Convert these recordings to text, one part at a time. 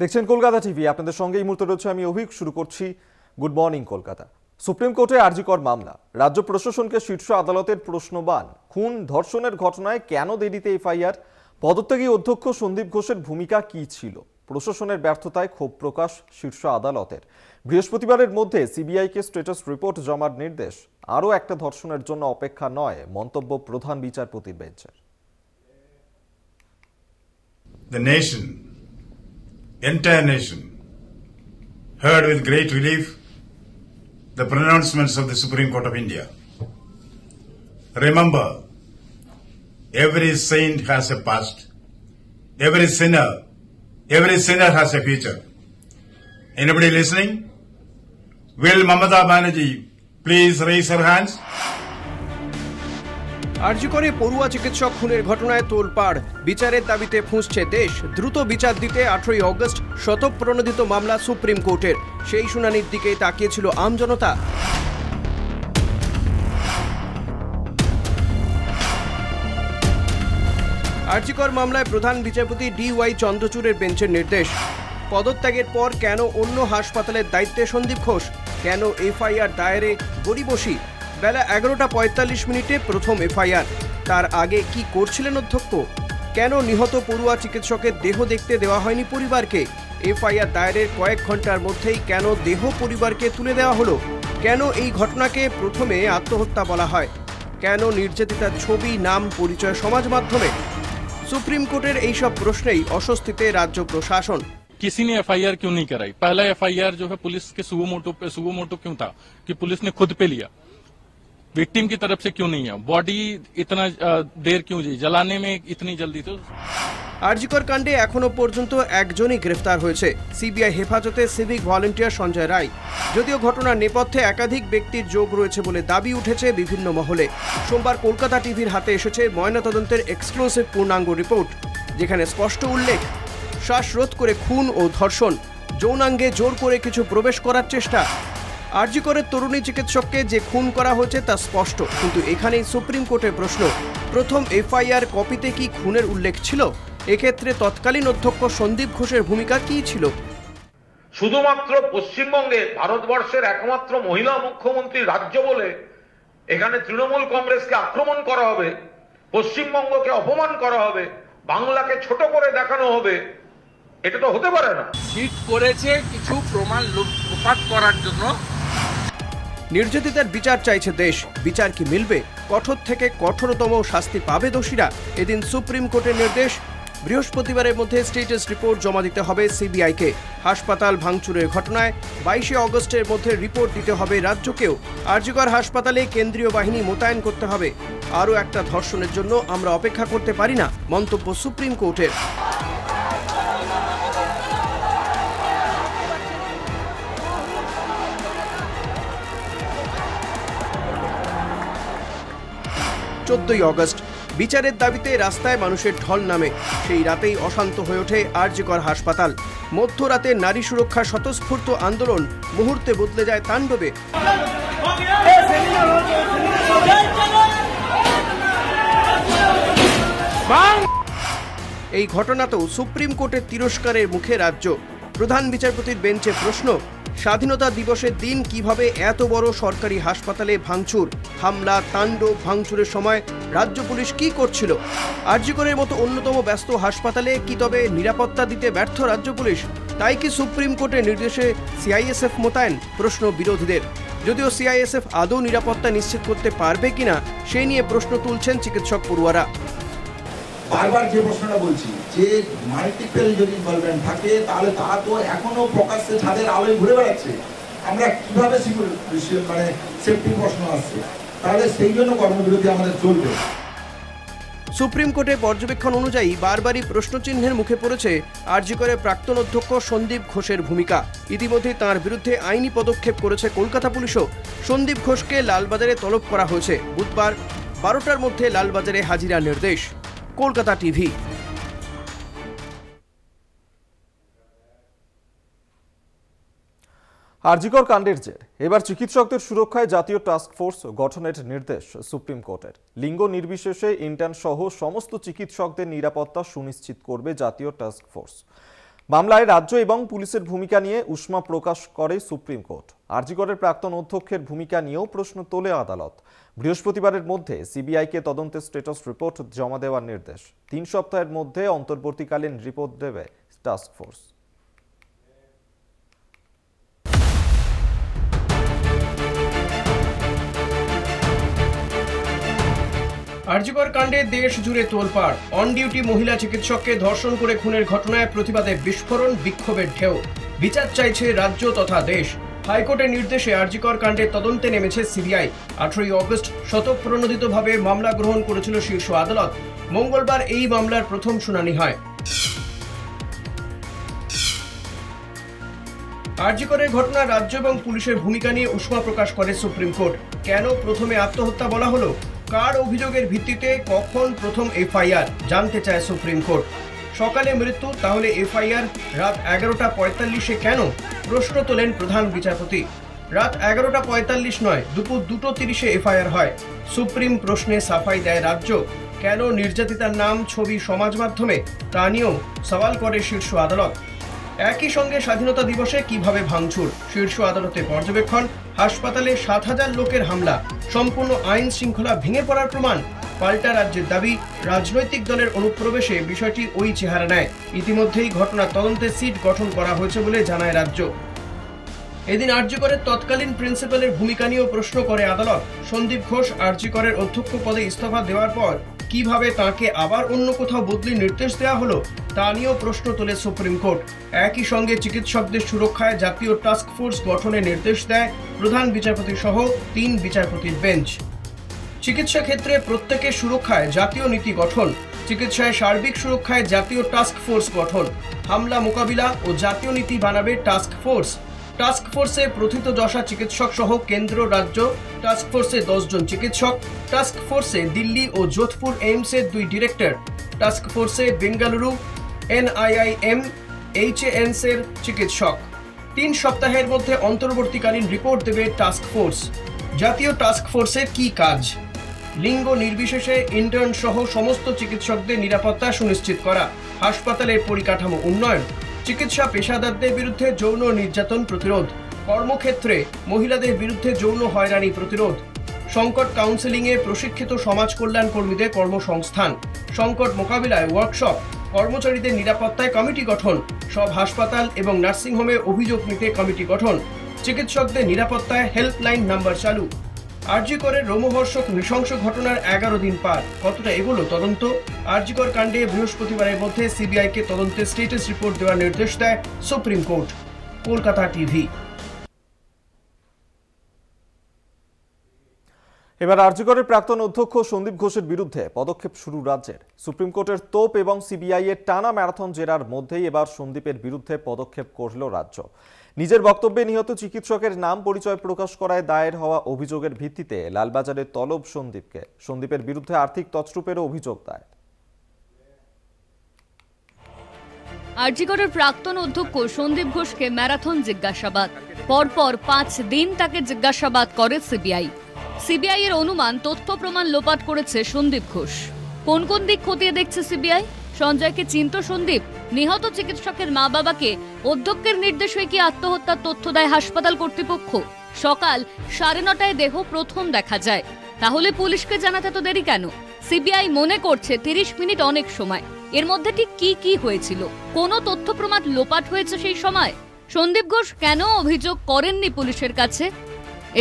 দেখছেন কলকাতা টিভি, আপনাদের সঙ্গে এই মুহূর্তে রয়েছে আমি অভিক। শুরু করছি গুড মর্নিং কলকাতা। সুপ্রিম কোর্টে আরজিকর মামলা, রাজ্য প্রশাসনকে শীর্ষ আদালতের প্রশ্নবাণ। খুন ধর্ষণের ঘটনায় কেন দেরিতে এফআইআর? পদত্যাগী অধ্যক্ষ সন্দীপ ঘোষের ভূমিকা কি ছিল? প্রশাসনের ব্যর্থতায় ক্ষোভ প্রকাশ শীর্ষ আদালতের। বৃহস্পতিবারের মধ্যে সিবিআইকে স্ট্যাটাস রিপোর্ট জমার নির্দেশ। আরও একটা ধর্ষণের জন্য অপেক্ষা নয়, মন্তব্য প্রধান বিচারপতির বেঞ্চের। Entire nation heard with great relief the pronouncements of the Supreme Court of India. Remember, every saint has a past, every sinner has a future. Anybody listening? Will Mamata Banerjee please raise her hands? আরজিকরে পড়ুয়া চিকিৎসক খুনের ঘটনায় তোলপাড়, বিচারের দাবিতে ফুঁসছে দেশ। দ্রুত বিচার দিতে 18 অগস্ট শতপ্রণোদিত মামলা সুপ্রিম কোর্টের। সেই শুনানির দিকে তাকিয়েছিল আমজনতা। আরজিকর মামলায় প্রধান বিচারপতি DY চন্দ্রচূড়ের বেঞ্চের নির্দেশ। পদত্যাগের পর কেন অন্য হাসপাতালের দায়িত্বে সন্দীপ ঘোষ? কেন এফআইআর দায়েরে গড়িবসি? বেলা 11:45 প্রথম এফআইআর। তার আগে কি করছিলেন অধ্যক্ষ? কেন নিহত পড়ুয়া চিকিৎসকের দেহ দেখতে দেওয়া হয়নি পরিবারকে? এফআইআর দায়েরের কয়েক ঘন্টার মধ্যেই কেন দেহ পরিবারকে তুলে দেওয়া হলো? কেন এই ঘটনাকে প্রথমে আত্মহত্যা বলা হয়? কেন নির্যাতিতার ছবি, নাম, পরিচয় সমাজ মাধ্যমে? সুপ্রিম কোর্টের এইসব প্রশ্নেই অস্বস্তিতে রাজ্য প্রশাসন। किसी ने एफआईआर क्यों नहीं कराई? पहला एफआईआर जो है पुलिस के सुगो क्यों था कि पुलिस ने खुद पे लिया? विक्टिम की तरफ से क्यों नहीं है? बॉडी इतना देर क्यों जी जलाने में इतनी जल्दी? तो আরজিকর কাণ্ডে এখনো পর্যন্ত একজনই গ্রেফতার হয়েছে, সিবিআই হেফাজতে সিভিক ভলান্টিয়ার সঞ্জয় রায়। যদিও ঘটনার নেপথ্যে একাধিক ব্যক্তির যোগ রয়েছে বলে দাবি উঠেছে বিভিন্ন মহলে। সোমবার কলকাতা টিভির হাতে এসেছে ময়নাতদন্তের এক্সক্লুসিভ পূর্ণাঙ্গ রিপোর্ট, যেখানে স্পষ্ট উল্লেখ শ্বাসরোধ করে খুন ও ধর্ষণ, যৌনাঙ্গে জোর করে কিছু প্রবেশ করার চেষ্টা। আরজিকরের তরুণী চিকিৎসককে যে খুন করা হয়েছে তা স্পষ্ট, কিন্তু এখানেই সুপ্রিম কোর্টের প্রশ্ন, প্রথম এফআইআর কপিতে কি খুনের উল্লেখ ছিল? এক্ষেত্রে তৎকালীন অধ্যক্ষ সন্দীপ ঘোষের ভূমিকা কি ছিল? শুধুমাত্র পশ্চিমবঙ্গে ভারতবর্ষের একমাত্র মহিলা মুখ্যমন্ত্রী রাজ্য বলে এখানে তৃণমূল কংগ্রেসকে আক্রমণ করা হবে, পশ্চিমবঙ্গকে অপমান করা হবে, বাংলাকে ছোট করে দেখানো হবে, এটা তো হতে পারে না। হিট করেছে কিছু প্রমাণ লোপাট করার জন্য। নির্যাতিতার বিচার চাইছে দেশ। বিচার কি মিলবে? কঠোর থেকে কঠোরতম শাস্তি পাবে দোষীরা? এদিন সুপ্রিম কোর্টের নির্দেশ, বৃহস্পতিবারের মধ্যে স্ট্যাটাস রিপোর্ট জমা দিতে হবে সিবিআইকে। হাসপাতাল ভাঙচুরের ঘটনায় 22 অগস্টের মধ্যে রিপোর্ট দিতে হবে রাজ্যকেও। আরজিকর হাসপাতালে কেন্দ্রীয় বাহিনী মোতায়েন করতে হবে। আরও একটা ধর্ষণের জন্য আমরা অপেক্ষা করতে পারি না, মন্তব্য সুপ্রিম কোর্টের। অগস্ট বিচারের দাবিতে রাস্তায় মানুষের ঢল নামে। সেই রাতেই অশান্ত হয়ে ওঠে আরজিকর হাসপাতাল। মধ্যরাতে নারী সুরক্ষা স্বতঃস্ফূর্ত আন্দোলন মুহূর্তে বদলে যায় তাণ্ডবে। এই ঘটনাতেও সুপ্রিম কোর্টের তিরস্কারের মুখে রাজ্য। প্রধান বিচারপতির বেঞ্চে প্রশ্ন, স্বাধীনতা দিবসের দিন কিভাবে এত বড় সরকারি হাসপাতালে ভাঙচুর, হামলা, তাণ্ডব? ভাঙচুরের সময় রাজ্য পুলিশ কি করছিল? আরজিকরের মতো অন্যতম ব্যস্ত হাসপাতালে কি তবে নিরাপত্তা দিতে ব্যর্থ রাজ্য পুলিশ? তাই কি সুপ্রিম কোর্টের নির্দেশে সিআইএসএফ মোতায়েন? প্রশ্ন বিরোধীদের। যদিও সিআইএসএফ আদৌ নিরাপত্তা নিশ্চিত করতে পারবে কিনা সেই নিয়ে প্রশ্ন তুলছেন চিকিৎসক পড়ুয়ারা। বারবার যে প্রশ্নটা বলছি, যে মাল্টিপল যদি ইনভলভমেন্ট থাকে তাহলে তা তো এখনো প্রকাশ্যে ছাদের আলোয় ঘুরে বেড়াচ্ছে। আমরা কিভাবে সেফটি প্রশ্ন আসছে, তাহলে সেই জন্য কর্মবিরতি আমাদের চলবে। সুপ্রিম কোর্টের পর্যবেক্ষণ অনুযায়ী বারবারই প্রশ্নচিহ্নের মুখে পড়েছে আরজিকরের প্রাক্তন অধ্যক্ষ সন্দীপ ঘোষের ভূমিকা। ইতিমধ্যে তাঁর বিরুদ্ধে আইনি পদক্ষেপ করেছে কলকাতা পুলিশও। সন্দীপ ঘোষকে লালবাজারে তলব করা হয়েছে। বুধবার 12টার মধ্যে লালবাজারে হাজিরার নির্দেশ। কলকাতা টিভি। আরজিকর কাণ্ডের জের এবার চিকিৎসকদের সুরক্ষায় জাতীয় টাস্ক ফোর্স গঠনের নির্দেশ সুপ্রিম কোর্টের। লিঙ্গ নির্বিশেষে ইন্টার্ন সহ সমস্ত চিকিৎসকদের নিরাপত্তা সুনিশ্চিত করবে জাতীয় টাস্ক ফোর্স। মামলায় রাজ্য এবং পুলিশের ভূমিকা নিয়ে উষ্মা প্রকাশ করে সুপ্রিম কোর্ট। আরজি করের প্রাক্তন অধ্যক্ষের ভূমিকা নিয়েও প্রশ্ন তোলে আদালত। বৃহস্পতিবারের মধ্যে সিবিআইকে তদন্তের স্ট্যাটাস রিপোর্ট জমা দেওয়ার নির্দেশ। 3 সপ্তাহের মধ্যে অন্তর্বর্তীকালীন রিপোর্ট দেবে টাস্ক ফোর্স। আরজিকর কাণ্ডে দেশ জুড়ে তোলপাড়। অন ডিউটি মহিলা চিকিৎসককে ধর্ষণ করে খুনের ঘটনায় প্রতিবাদে বিস্ফোরণ, বিক্ষোভের ঢেউ। বিচার চাইছে রাজ্য তথা দেশ। হাইকোর্টের নির্দেশে আরজিকর কাণ্ডে তদন্তে নেমেছে সিবিআই। 18 অগস্ট স্বতঃপ্রণোদিতভাবে মামলা গ্রহণ করেছিল শীর্ষ আদালত। মঙ্গলবার এই মামলার প্রথম শুনানি হয়। আরজিকরের ঘটনা রাজ্য এবং পুলিশের ভূমিকা নিয়ে উষ্মা প্রকাশ করে সুপ্রিম কোর্ট। কেন প্রথমে আত্মহত্যা বলা হলো, কার অভিযোগের ভিত্তিতে কখন প্রথম এফআইআর জানতে চায় সুপ্রিম কোর্ট। সকালে মৃত্যু, তাহলে এফআইআর রাত 11:45 কেন, প্রশ্ন তোলেন প্রধান বিচারপতি। রাত 11:45 নয়, দুপুর 2:30 এফআইআর হয়। সুপ্রিম প্রশ্নে সাফাই দেয় রাজ্য। কেন নির্যাতিতার নাম, ছবি সমাজ মাধ্যমে, তা নিয়েও সওয়াল করে শীর্ষ আদালত। একই সঙ্গে স্বাধীনতা দিবসে কিভাবে ভাঙচুর, শীর্ষ আদালতে পর্যবেক্ষণ। হাসপাতালে 7,000 লোকের হামলা, সম্পূর্ণ আইন শৃঙ্খলা ভেঙে পড়ার প্রমাণ। পাল্টা রাজ্যের দাবি, রাজনৈতিক দলের অনুপ্রবেশে বিষয়টি ওই চেহারা নেয়। ইতিমধ্যেই ঘটনার তদন্তে সিট গঠন করা হয়েছে বলে জানায় রাজ্য। এদিন আরজিকরের তৎকালীন প্রিন্সিপালের ভূমিকা নিয়েও প্রশ্ন করে আদালত। সন্দীপ ঘোষ আরজিকরের অধ্যক্ষ পদে ইস্তফা দেওয়ার পর কিভাবে তাকে আবার অন্য কোথাও বদলির নির্দেশ দেওয়া হলো, তা নিয়েও প্রশ্ন তোলে সুপ্রিম কোর্ট। একই সঙ্গে চিকিৎসকদের সুরক্ষায় জাতীয় টাস্ক ফোর্স গঠনের নির্দেশ দেয় প্রধান বিচারপতি সহ 3 বিচারপতির বেঞ্চ। চিকিৎসা ক্ষেত্রে প্রত্যেকের সুরক্ষায় জাতীয় নীতি গঠন, চিকিৎসায় সার্বিক সুরক্ষায় জাতীয় টাস্ক ফোর্স গঠন, হামলা মোকাবিলা ও জাতীয় নীতি বানাবে টাস্ক ফোর্স। টাস্ক ফোর্সে প্রথিতযশা চিকিৎসক সহ কেন্দ্র রাজ্য টাস্ক ফোর্সে 10 জন চিকিৎসক, টাস্ক ফোর্সে দিল্লি ও যোধপুর এইমসের 2 ডিরেক্টর, টাস্ক ফোর্সে বেঙ্গালুরু, NIIM, HANS এর চিকিৎসক। 3 সপ্তাহের মধ্যে অন্তর্বর্তীকালীন রিপোর্ট দেবে টাস্ক ফোর্স। জাতীয় টাস্ক ফোর্সের কি কাজ? লিঙ্গ নির্বিশেষে ইন্টার্ন সহ সমস্ত চিকিৎসকদের নিরাপত্তা সুনিশ্চিত করা, হাসপাতালের পরিকাঠামো উন্নয়ন, চিকিৎসা পেশাদারদের বিরুদ্ধে যৌন নির্যাতন প্রতিরোধ, কর্মক্ষেত্রে মহিলাদের বিরুদ্ধে যৌন হয়রানি প্রতিরোধ, সংকট কাউন্সেলিংয়ে প্রশিক্ষিত সমাজ কল্যাণ কর্মীদের কর্মসংস্থান, সংকট মোকাবিলায় ওয়ার্কশপ, কর্মচারীদের নিরাপত্তায় কমিটি গঠন, সব হাসপাতাল এবং নার্সিংহোমে অভিযোগ নিতে কমিটি গঠন, চিকিৎসকদের নিরাপত্তায় হেল্পলাইন নাম্বার চালু। আরজিকরের রোমহর্ষক নৃশংস ঘটনার 11 দিন পার, কতটা এগোলো তদন্ত? আরজিকর কাণ্ডে বৃহস্পতিবারের মধ্যে সিবিআইকে তদন্তের স্ট্যাটাস রিপোর্ট দেওয়ার নির্দেশ দেয় সুপ্রিম কোর্ট। কলকাতা টিভি। এবার আরজিকরের প্রাক্তন অধ্যক্ষ সন্দীপ ঘোষের বিরুদ্ধে পদক্ষেপ শুরু রাজ্যের। সুপ্রিম কোর্টের তোপ এবং সিবিআই এর টানা ম্যারাথন জেরার মধ্যেই এবার সন্দীপের বিরুদ্ধে পদক্ষেপ করল রাজ্য। নিজের বক্তব্যে নিহত চিকিৎসকের নাম পরিচয় প্রকাশ করায় দায়ের হওয়া অভিযোগের ভিত্তিতে লালবাজারে তলব সন্দীপকে। সন্দীপের বিরুদ্ধে আর্থিক তছরূপেরও অভিযোগ দায়ের। আরজিকরের প্রাক্তন অধ্যক্ষ সন্দীপ ঘোষকে ম্যারাথন জিজ্ঞাসাবাদ। পরপর 5 দিন তাকে জিজ্ঞাসাবাদ করে সিবিআই। সিবিআই এর অনুমান, তথ্য প্রমাণ লোপাট করেছে সন্দীপ ঘোষ। কোন কোন দিক খতিয়ে দেখছে সিবিআই? সঞ্জয়কে চিনত সন্দীপ? নিহত চিকিৎসকের মা বাবাকে অধ্যক্ষের নির্দেশে কি আত্মহত্যার তথ্য দেয় হাসপাতাল কর্তৃপক্ষ? সকাল 9:30টায় দেহ প্রথম দেখা যায়, তাহলে পুলিশকে জানাতে তো দেরি কেন? সিবিআই মনে করছে 30 মিনিট অনেক সময়। এর মধ্যে ঠিক কি হয়েছিল? কোন তথ্য প্রমাণ লোপাট হয়েছে সেই সময়? সন্দীপ ঘোষ কেন অভিযোগ করেননি পুলিশের কাছে?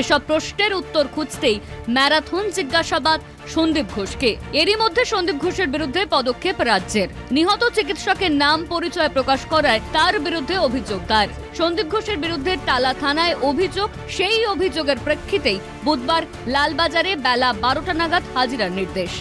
এসব প্রশ্নের উত্তর খুঁজতেই ম্যারাথন জিজ্ঞাসাবাদ সন্দীপ ঘোষকে। এরই মধ্যে সন্দীপ ঘোষের বিরুদ্ধে পদক্ষেপ রাজ্যের। নিহত চিকিৎসকের নাম পরিচয় প্রকাশ করায় তার বিরুদ্ধে অভিযোগ দায়ের। সন্দীপ ঘোষের বিরুদ্ধে টালা থানায় অভিযোগ। সেই অভিযোগের প্রেক্ষিতেই বুধবার লালবাজারে বেলা 12টা নাগাদ হাজিরার নির্দেশ।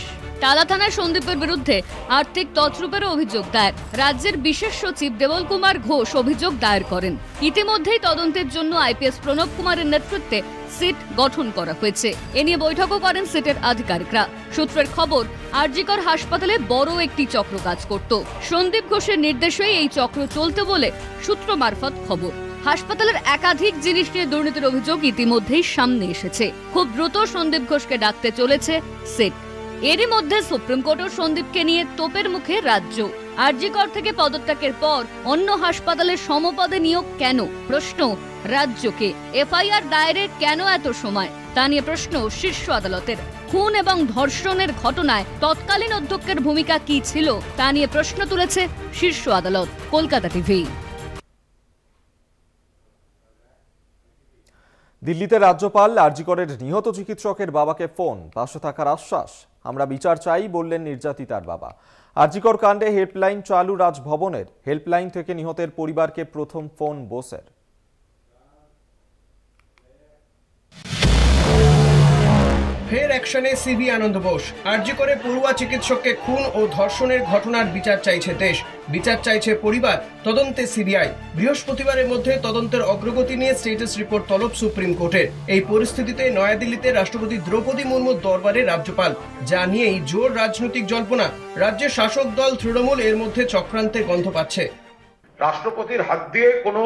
টালা থানায় সন্দীপের বিরুদ্ধে আর্থিক তছরূপেরও অভিযোগ দায়ের। রাজ্যের বিশেষ সচিব দেবল কুমার ঘোষ অভিযোগ দায়ের করেন। ইতিমধ্যেই তদন্তের জন্য আইপিএস প্রণব কুমারের নেতৃত্বে সিট গঠন করা হয়েছে। এ নিয়ে বৈঠকও করেন সিটের আধিকারিকরা। সূত্রের খবর, আরজিকর হাসপাতালে বড় একটি চক্র কাজ করত। সন্দীপ ঘোষের নির্দেশেই এই চক্র চলতে বলে সূত্র মারফত খবর। হাসপাতালের একাধিক জিনিস নিয়ে দুর্নীতির অভিযোগ ইতিমধ্যেই সামনে এসেছে। খুব দ্রুত সন্দীপ ঘোষকে ডাকতে চলেছে সিট। এরই মধ্যে সুপ্রিম কোর্টও সন্দীপকে নিয়ে তোপের মুখে রাজ্য। আরজি কর থেকে পদত্যাগের পর অন্য হাসপাতালে সমপদে নিয়োগ কেন? প্রশ্ন রাজ্যকে। এফআইআর দায়েরে কেন এত সময়? তা নিয়ে প্রশ্ন শীর্ষ আদালতের। খুন এবং ধর্ষণের ঘটনায় তৎকালীন অধ্যক্ষের ভূমিকা কি ছিল তা নিয়ে প্রশ্ন তুলেছে শীর্ষ আদালত। কলকাতা টিভি। দিল্লিতে রাজ্যপাল আরজি করের নিহত চিকিৎসকের বাবাকে ফোন, পাশে থাকার আশ্বাস। আমরা বিচার চাই বললেন নির্যাতিতার বাবা। আরজি কর কাণ্ডে হেল্পলাইন চালু রাজভবনের। হেল্পলাইন থেকে নিহতের পরিবারকে প্রথম ফোন বোসের। ফের অ্যাকশনে সিভি আনন্দ বোস। আরজি করে পড়ুয়া চিকিৎসককে খুন ও ধর্ষণের ঘটনার বিচার চাইছে দেশ, বিচার চাইছে পরিবার, তদন্তে সিবিআই। বৃহস্পতিবারের মধ্যে তদন্তের অগ্রগতি নিয়ে স্টেটাস রিপোর্ট তলব সুপ্রিম কোর্টের। এই পরিস্থিতিতে নয়াদিল্লিতে রাষ্ট্রপতি দ্রৌপদী মুর্মুর দরবারে রাজ্যপাল, যা নিয়েই জোর রাজনৈতিক জল্পনা। রাজ্যের শাসক দল তৃণমূল এর মধ্যে চক্রান্তের গন্ধ পাচ্ছে। রাষ্ট্রপতির হাত দিয়ে কোনো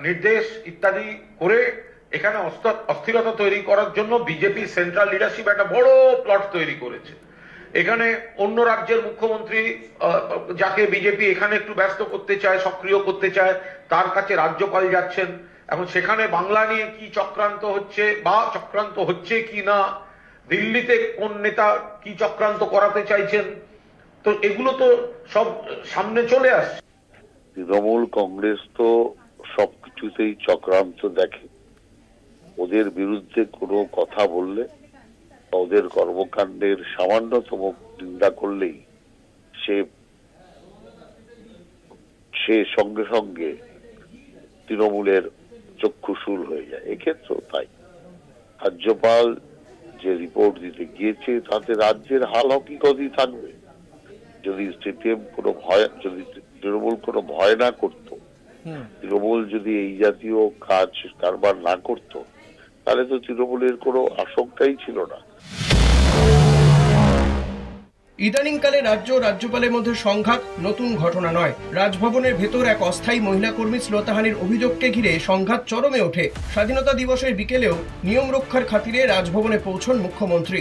নির্দেশ ইত্যাদি করে এখানে অস্থিরতা তৈরি করার জন্য বিজেপি সেন্ট্রাল লিডারশিপ একটা বড় প্লট তৈরি করেছে। এখানে অন্য রাজ্যের মুখ্যমন্ত্রী যাকে বিজেপি এখানে একটু ব্যস্ত করতে চায়, সক্রিয় করতে চায়, তার কাছে রাজ্যপাল যাচ্ছেন। এখন সেখানে বাংলা নিয়ে কি চক্রান্ত হচ্ছে বা চক্রান্ত হচ্ছে কি না, দিল্লিতে কোন নেতা কি চক্রান্ত করাতে চাইছেন, তো এগুলো তো সব সামনে চলে আসছে। তৃণমূল কংগ্রেস তো সবকিছুতেই চক্রান্ত দেখে। ওদের বিরুদ্ধে কোনো কথা বললে, ওদের কর্মকাণ্ডের সামান্যতম নিন্দা করলেই সে সঙ্গে সঙ্গে তৃণমূলের চক্ষুশূল হয়ে যায়। এক্ষেত্রেও তাই। রাজ্যপাল যে রিপোর্ট দিতে গিয়েছে তাতে রাজ্যের হাল হকিকতই থাকবে। যদি সিপিএম কোনো ভয়, যদি তৃণমূল কোনো ভয় না করত, তৃণমূল যদি এই জাতীয় কাজ কারবার না করত, তাহলে তো তৃণমূলের কোনো আশঙ্কাই ছিল না। ইদানিংকালে রাজ্য রাজ্যপালের মধ্যে সংঘাত নতুন ঘটনা নয়। রাজভবনের ভেতর এক অস্থায়ী মহিলা কর্মী শ্লীলতাহানির অভিযোগকে ঘিরে সংঘাত চরমে ওঠে। স্বাধীনতা দিবসের বিকেলেও নিয়ম রক্ষার খাতিরে রাজভবনে পৌঁছন মুখ্যমন্ত্রী।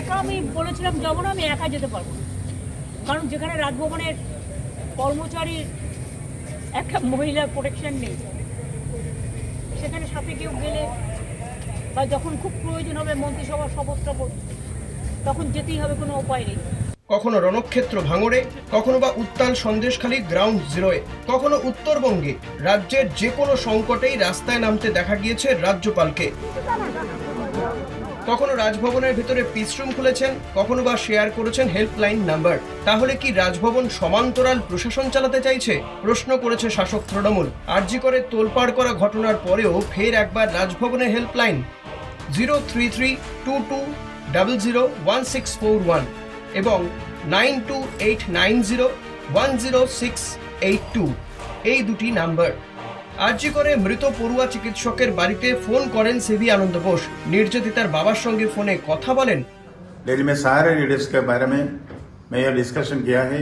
একা আমি বলেছিলাম যাব না, আমি একা যেতে পারবো না, কারণ যেখানে রাজভবনের কর্মচারীর একটা মহিলার প্রোটেকশন নেই, সেখানে সাথে কেউ গেলে বা যখন খুব প্রয়োজন হবে মন্ত্রিসভার শপথটা তখন যেতেই হবে, কোনো উপায় নেই। কখনো রণক্ষেত্র ভাঙড়ে, কখনো বা উত্তাল সন্দেশখালী গ্রাউন্ড জিরোয়, কখনো উত্তরবঙ্গে। রাজ্যের যে কোনো সংকটেই রাস্তায় নামতে দেখা গিয়েছে রাজ্যপালকে। কখনো রাজভবনের ভিতরে পিসরুম খুলেছেন, কখনো বা শেয়ার করেছেন হেল্পলাইন নাম্বার। তাহলে কি রাজভবন সমান্তরাল প্রশাসন চালাতে চাইছে? প্রশ্ন করেছে শাসক তৃণমূল। আরজি করে তোলপাড় করা ঘটনার পরেও ফের একবার রাজভবনের হেল্পলাইন 03322001641 এবং 9289010682 এই দুটি নাম্বার। আরজি করে মৃত পড়ুয়া চিকিৎসকের বাড়িতে ফোন করেন সিভি আনন্দ বোস। নির্যাতিতার বাবার সঙ্গে ফোনে কথা বলেন। दिल्ली में सारे लीडर्स के बारे में मैं यह डिस्कशन किया है।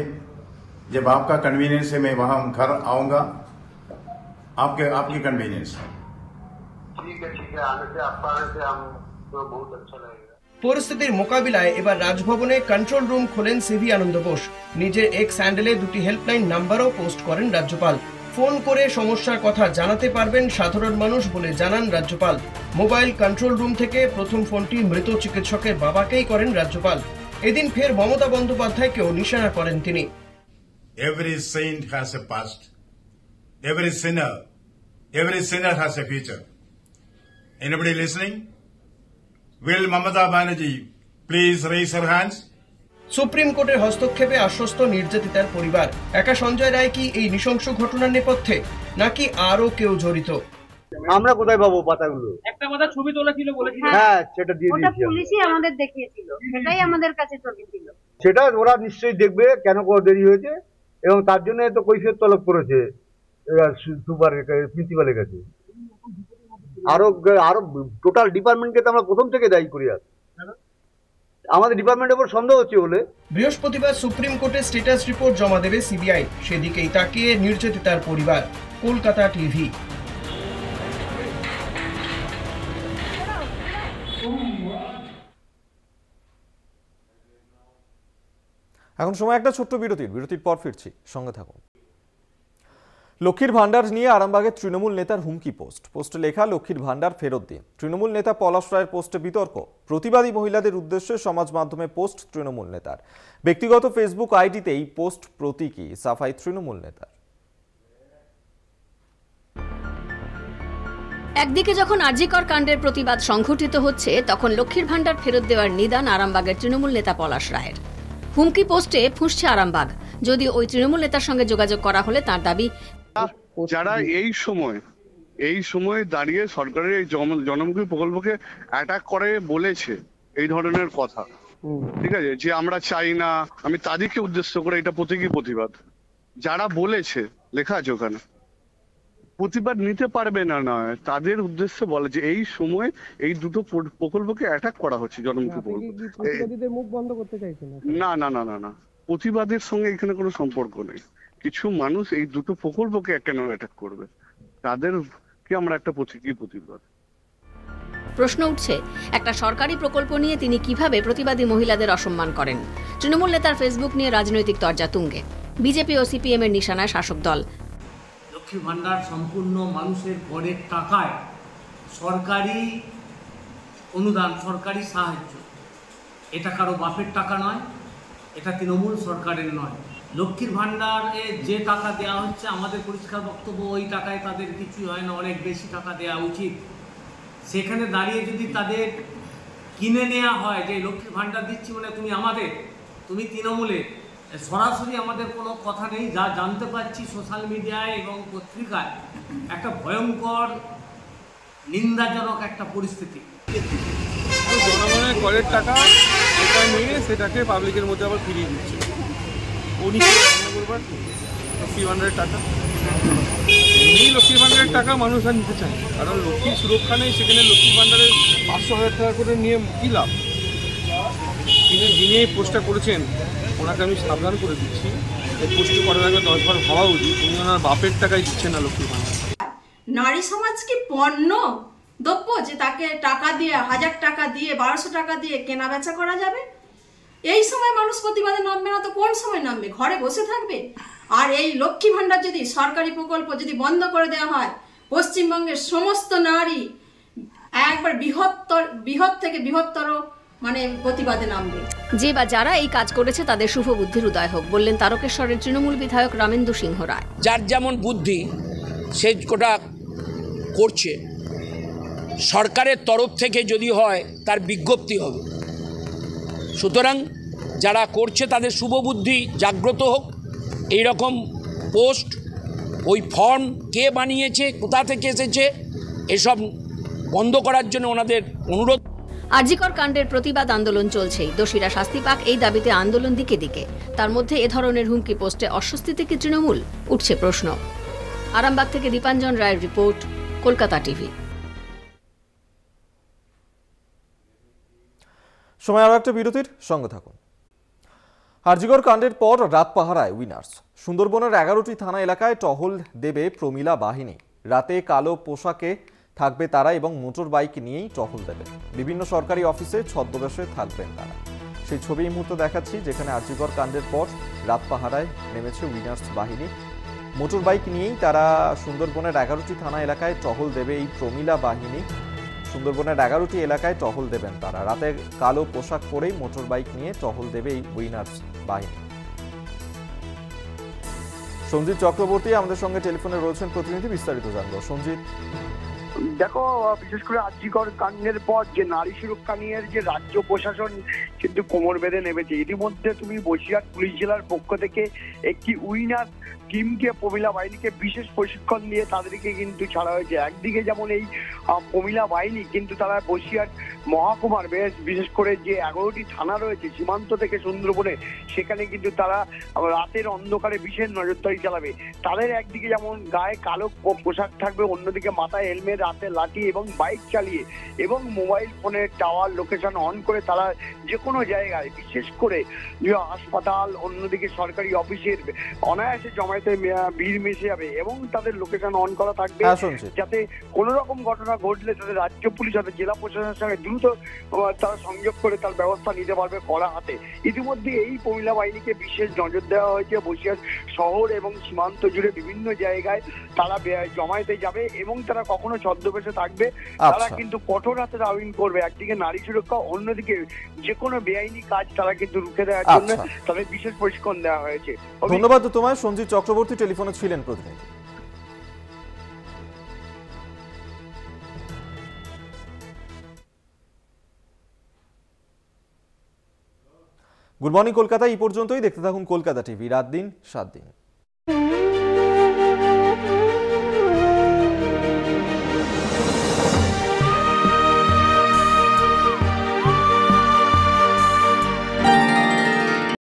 जब आपका कन्वीनियंस है मैं वहां घर आऊंगा, आपकी कन्वीनियंस। ठीक है आने से आपका आने से हमको बहुत अच्छा लगेगा। পরিস্থিতির মোকাবিলায় এবার রাজভবনে কন্ট্রোল রুম খোলেন সিভি আনন্দ বোস। নিজের এক্স হ্যান্ডেলে দুটি হেল্পলাইন নাম্বারও পোস্ট করেন রাজ্যপাল। ফোন করে সমস্যার কথা জানাতে পারবেন সাধারণ মানুষ বলে জানান রাজ্যপাল। মোবাইল কন্ট্রোল রুম থেকে প্রথম ফোনটি মৃত চিকিৎসকের বাবাকেই করেন রাজ্যপাল। এদিন ফের মমতা বন্দ্যোপাধ্যায়কেও নিশানা করেন তিনি। Every saint has a past. Every sinner has a future. Anybody listening? Will Mamata Banerjee please raise her hands? Supreme কোর্টের হস্তক্ষেপে আশ্বস্ত নির্যাতিতার পরিবার। একা সঞ্জয় রায় কি এই নৃশংস ঘটনার নেপথ্যে, নাকি আরো কেউ জড়িত? আমরা কোথায় পাবো পাতাগুলো? একটা মাথা ছবি তোলা ছিল বলেছিল, হ্যাঁ সেটা দিয়ে দিয়েছি, ওটা পুলিশই আমাদের দেখিয়েছিল, সেটাই আমাদের কাছে ছবি ছিল। সেটা ওরা নিশ্চয়ই দেখবে কেন দেরি হয়েছে, এবং তার জন্য তো কৈফিয়ত তলব করেছে সুপার প্রিন্সিপালের কাছে। আরো টোটাল ডিপার্টমেন্টকে তো আমরা প্রথম থেকে দায়ী করি। আর আমাদের ডিপার্টমেন্টের উপর সন্দেহ হচ্ছে বলে বৃহস্পতিবার সুপ্রিম কোর্টে স্ট্যাটাস রিপোর্ট জমা দেবে সিবিআই। সেদিকেই তাকিয়ে নির্যাতিতার পরিবার। কলকাতা টিভি। এখন সময় একটা ছোট্ট বিরতির পর ফিরছি, সঙ্গে থাকুন। লক্ষ্মীর ভান্ডার নিয়ে আরামবাগের তৃণমূল নেতার হুমকি পোস্টে লেখা লক্ষ্মীর ভান্ডার ফেরত দিন। তৃণমূল নেতা পলাশ রায়ের পোস্টে বিতর্ক। প্রতিবাদী মহিলাদের উদ্দেশ্যে সমাজ মাধ্যমে পোস্ট তৃণমূল নেতার। ব্যক্তিগত ফেসবুক আইডিতেই পোস্ট প্রতীকী, সাফাই তৃণমূল নেতার। একদিকে যখন আরজিকর কাণ্ডের প্রতিবাদ সংঘটিত হচ্ছে, তখন লক্ষ্মীর ভান্ডার ফেরত দেওয়ার নিদান আরামবাগের তৃণমূল নেতা পলাশ রায়ের। হুমকি পোস্টে ফুঁসছে আরামবাগ। যদি ওই তৃণমূল নেতার সঙ্গে যোগাযোগ করা হলে তার দাবি, যারা এই সময় দাঁড়িয়ে সরকারের এই জনমুখী প্রকল্পকে অ্যাটাক করে বলেছে এই ধরনের কথা, ঠিক আছে, যে আমরা চাই না, আমি তাদেরকে উদ্দেশ্য করে এটা প্রতীকী প্রতিবাদ। যারা বলেছে, লেখা আছে ওখানে, প্রতিবাদ নিতে পারবে না, নয় তাদের উদ্দেশ্যে বলে যে এই সময় এই দুটো প্রকল্পকে অ্যাটাক করা হচ্ছে, জনমুখী প্রকল্প। মুখ বন্ধ করতে চাইছেন? না না না না না, প্রতিবাদের সঙ্গে এখানে কোনো সম্পর্ক নেই। কিছু মানুষ এই দুটো প্রকল্পকে কেন অ্যাটাক করবে, তাদেরকে আমরা একটা প্রতীকী প্রতিবাদ। প্রশ্ন উঠছে, একটা সরকারি প্রকল্প নিয়ে তিনি কিভাবে প্রতিবাদী মহিলাদের অসম্মান করেন? তৃণমূল নেতার ফেসবুক নিয়ে রাজনৈতিক তরজা তুঙ্গে। বিজেপি ও সিপিএম এর নিশানায় শাসক দল। লক্ষ্মী ভান্ডার সম্পূর্ণ মানুষের করের টাকায়, সরকারি অনুদান, সরকারি সাহায্য। এটা কারো বাপের টাকা নয়, এটা তৃণমূল সরকারের নয়। লক্ষ্মীর ভান্ডারে যে টাকা দেওয়া হচ্ছে, আমাদের পরিষ্কার বক্তব্য, ওই টাকায় তাদের কিছুই হয় না, অনেক বেশি টাকা দেওয়া উচিত। সেখানে দাঁড়িয়ে যদি তাদের কিনে নেওয়া হয় যে লক্ষ্মীর ভান্ডার দিচ্ছি মানে তুমি আমাদের, তুমি তৃণমূলের, সরাসরি আমাদের কোনো কথা নেই। যা জানতে পারছি সোশ্যাল মিডিয়ায় এবং পত্রিকায়, একটা ভয়ঙ্কর নিন্দাজনক একটা পরিস্থিতি। জনগণের করের টাকা এটা নিয়ে সেটাকে পাবলিকের মধ্যে আবার ফিরিয়ে দিচ্ছে। লক্ষ্মী ভান্ডারের টাকা, এমনি লক্ষ্মী ভান্ডারের টাকা মানুষ আর নিতে চায়, কারণ লক্ষ্মী সুরক্ষা নেই। সেখানে লক্ষ্মী ভান্ডারের 500,000 টাকা করে নিয়ে কী লাভ? যিনি এই পোস্টটা করেছেন ওনাকে আমি সাবধান করে দিচ্ছি, এই পোস্ট করার আগে 10 বার ভাবা উচিত। উনি ওনার বাপের টাকাই দিচ্ছেন না লক্ষ্মী ভান্ডার। নারী সমাজ কি পণ্য দ্রব্য যে তাকে টাকা দিয়ে, 1000 টাকা দিয়ে, 1200 টাকা দিয়ে কেনা বেচা করা যাবে? এই সময় মানুষ প্রতিবাদে নামবে না তো কোন সময় নামবে? ঘরে বসে থাকবে? আর এই লক্ষ্মী ভান্ডার যদি সরকারি প্রকল্প যদি বন্ধ করে দেওয়া হয়, পশ্চিমবঙ্গের সমস্ত নারী একবার বৃহৎ থেকে বৃহত্তর মানে প্রতিবাদে নামবে। যে বা যারা এই কাজ করেছে তাদের শুভ বুদ্ধির উদয় হোক, বললেন তারকেশ্বরের তৃণমূল বিধায়ক রামেন্দু সিংহ রায়। যার যেমন বুদ্ধি সে কোটা করছে, সরকারের তরফ থেকে যদি হয় তার বিজ্ঞপ্তি হবে। সুতরাং যারা করছে তাদের শুভ বুদ্ধি জাগ্রত হোক। এই রকম পোস্ট, ওই ফর্ম কে বানিয়েছে, কোথা থেকে এসেছে, এসব বন্ধ করার জন্য ওনাদের অনুরোধ। আরজিকর কাণ্ডের প্রতিবাদ আন্দোলন চলছেই, দোষীরা শাস্তি পাক, এই দাবিতে আন্দোলন দিকে দিকে। তার মধ্যে এ ধরনের হুমকি পোস্টে অস্বস্তিতে কি তৃণমূল? উঠছে প্রশ্ন। আরামবাগ থেকে দীপাঞ্জন রায়ের রিপোর্ট, কলকাতা টিভি। সময় আরো একটা বিরতির, সঙ্গে থাকুন। আরজিকর কাণ্ডের পর রাত পাহারায় উইনার্স। সুন্দরবনের 11টি থানা এলাকায় টহল দেবে প্রমিলা বাহিনী। রাতে কালো পোশাকে থাকবে তারা এবং মোটর বাইক নিয়েই টহল দেবে। বিভিন্ন সরকারি অফিসে ছদ্মবেশে থাকবেন তারা। সেই ছবি এই মুহূর্তে দেখাচ্ছি, যেখানে আরজিকর কাণ্ডের পর রাত পাহারায় নেমেছে উইনার্স বাহিনী। মোটর বাইক নিয়েই তারা সুন্দরবনের 11টি থানা এলাকায় টহল দেবে এই প্রমিলা বাহিনী। সুন্দরবনের 11টি এলাকায় টহল দেবেন তারা। রাতে কালো পোশাক পরেই মোটর বাইক নিয়ে টহল দেবে এই উইনার্স বাহিনী। সঞ্জিত চক্রবর্তী আমাদের সঙ্গে টেলিফোনে রয়েছেন প্রতিনিধি, বিস্তারিত জানবো। সঞ্জিত, দেখো, বিশেষ করে আরজিকর কাণ্ডের পর যে নারী সুরক্ষা নিয়ে যে রাজ্য প্রশাসন কিন্তু কোমর বেঁধে নেমেছে। ইতিমধ্যে তুমি বসিরহাট পুলিশ জেলার পক্ষ থেকে একটি উইনার টিমকে, প্রমিলা বাহিনীকে বিশেষ প্রশিক্ষণ দিয়ে তাদেরকে কিন্তু ছাড়া হয়েছে। একদিকে যেমন এই প্রমিলা বাহিনী কিন্তু তারা বসিরহাট মহকুমার বিশেষ করে যে 11টি থানা রয়েছে সীমান্ত থেকে সুন্দরবনে, সেখানে কিন্তু তারা রাতের অন্ধকারে বিশেষ নজরদারি চালাবে। তাদের একদিকে যেমন গায়ে কালো পোশাক থাকবে, অন্যদিকে মাথায় হেলমেট রাতে লাঠি এবং বাইক চালিয়ে এবং মোবাইল ফোনের টাওয়ার লোকেশন অন করে তারা যে কোনো জায়গায়, বিশেষ করে হাসপাতাল, অন্যদিকে সরকারি অফিসের অনায়াসে জমায়েতে ভিড় মিশে যাবে এবং তাদের লোকেশন অন করা থাকবে, যাতে কোনো রকম ঘটনা ঘটলে তাদের রাজ্য পুলিশ অথবা জেলা প্রশাসনের সঙ্গে দ্রুত তারা সংযোগ করে তার ব্যবস্থা নিতে পারবে কড়া হাতে। ইতিমধ্যে এই মহিলা বাহিনীকে বিশেষ নজর দেওয়া হয়েছে। বসিরহাট শহর এবং সীমান্ত জুড়ে বিভিন্ন জায়গায় তারা জমায়েতে যাবে এবং তারা কখনো ছদ্মবেশে থাকবে, তারা কিন্তু কঠোর হাতে আইন করবে। একদিকে নারী সুরক্ষা, অন্যদিকে যে কোনো বেআইনি কাজ তারা কিন্তু রুখে দেওয়ার জন্য তাদের বিশেষ প্রশিক্ষণ দেওয়া হয়েছে। ধন্যবাদ তোমায়। সঞ্জিত চক্রবর্তী টেলিফোনে ছিলেন প্রতিনিধি। গুড মর্নিং কলকাতা এই পর্যন্তই। দেখতে থাকুন কলকাতা টিভি, রাত দিন 7 দিন।